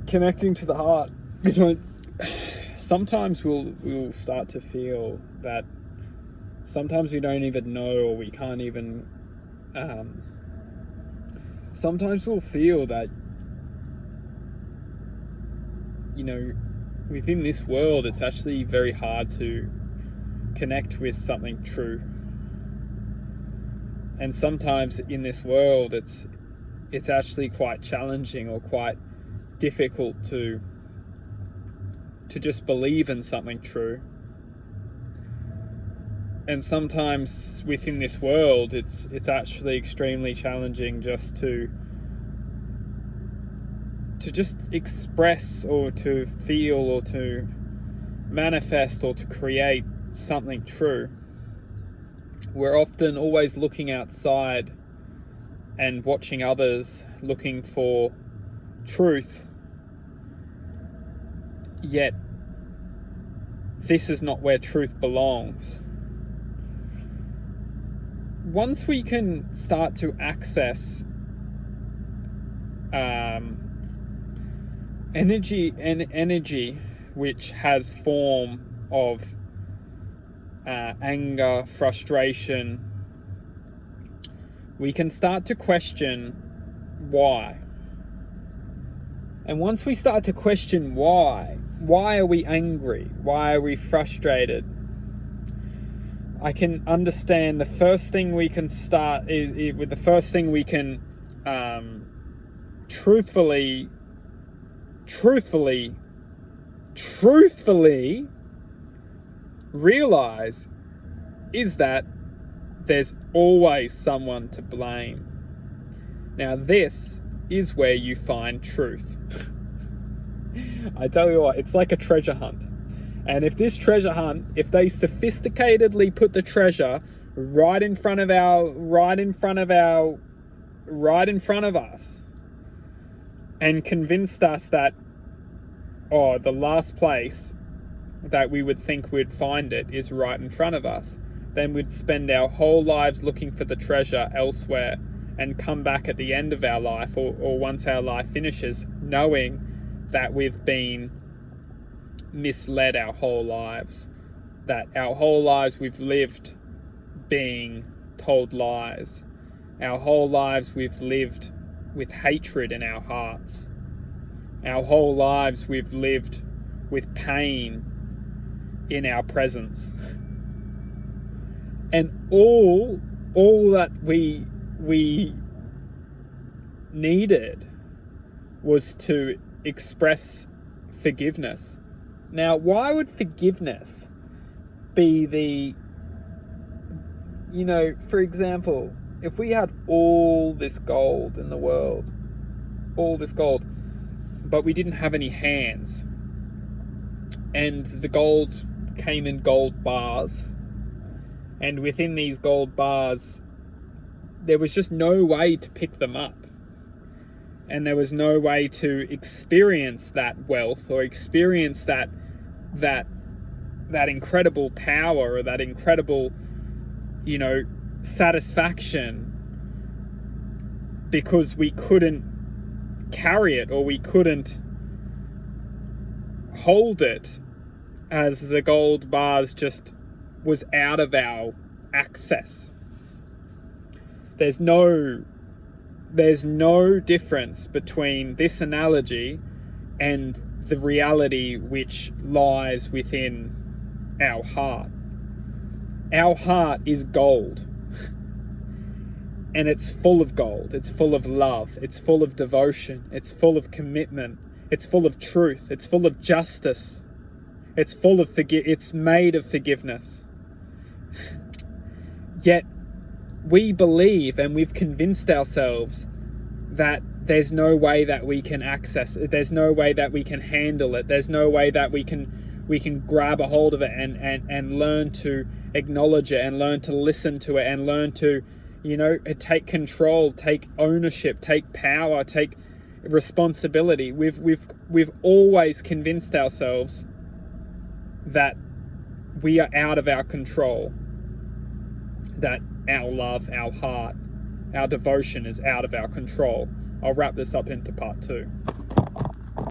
connecting to the heart, sometimes we'll start to feel that sometimes we don't even know, or we can't even, sometimes we'll feel that, within this world, it's actually very hard to connect with something true. And sometimes in this world, it's actually quite challenging or quite difficult to just believe in something true. And sometimes within this world, it's actually extremely challenging just to just express or to feel or to manifest or to create something true. We're often always looking outside and watching others looking for truth, yet this is not where truth belongs. Once we can start to access energy which has form of anger, frustration, we can start to question why. And once we start to question why are we angry? Why are we frustrated? I can understand the first thing we can start is with the first thing we can truthfully realize is that there's always someone to blame. Now, this is where you find truth. I tell you what, it's like a treasure hunt. And if this treasure hunt, if they sophisticatedly put the treasure right in front of us and convinced us that, the last place that we would think we'd find it is right in front of us, then we'd spend our whole lives looking for the treasure elsewhere and come back at the end of our life or once our life finishes knowing that we've been misled our whole lives, that our whole lives we've lived being told lies. Our whole lives we've lived with hatred in our hearts. Our whole lives we've lived with pain in our presence. And all that we needed was to express forgiveness. Now, why would forgiveness be for example, if we had all this gold in the world, but we didn't have any hands, and the gold came in gold bars, and within these gold bars, there was just no way to pick them up. And there was no way to experience that wealth or experience that incredible power or that incredible, satisfaction, because we couldn't carry it or we couldn't hold it, as the gold bars just was out of our access. There's no difference between this analogy and the reality which lies within our heart. Our heart is gold. And it's full of gold. It's full of love. It's full of devotion. It's full of commitment. It's full of truth. It's full of justice. It's full of it's made of forgiveness. Yet we believe, and we've convinced ourselves, that there's no way that we can access it. There's no way that we can handle it. There's no way that we can grab a hold of it and learn to acknowledge it and learn to listen to it and learn to, take control, take ownership, take power, take responsibility. We've always convinced ourselves that we are out of our control, that our love, our heart, our devotion is out of our control. I'll wrap this up into part 2.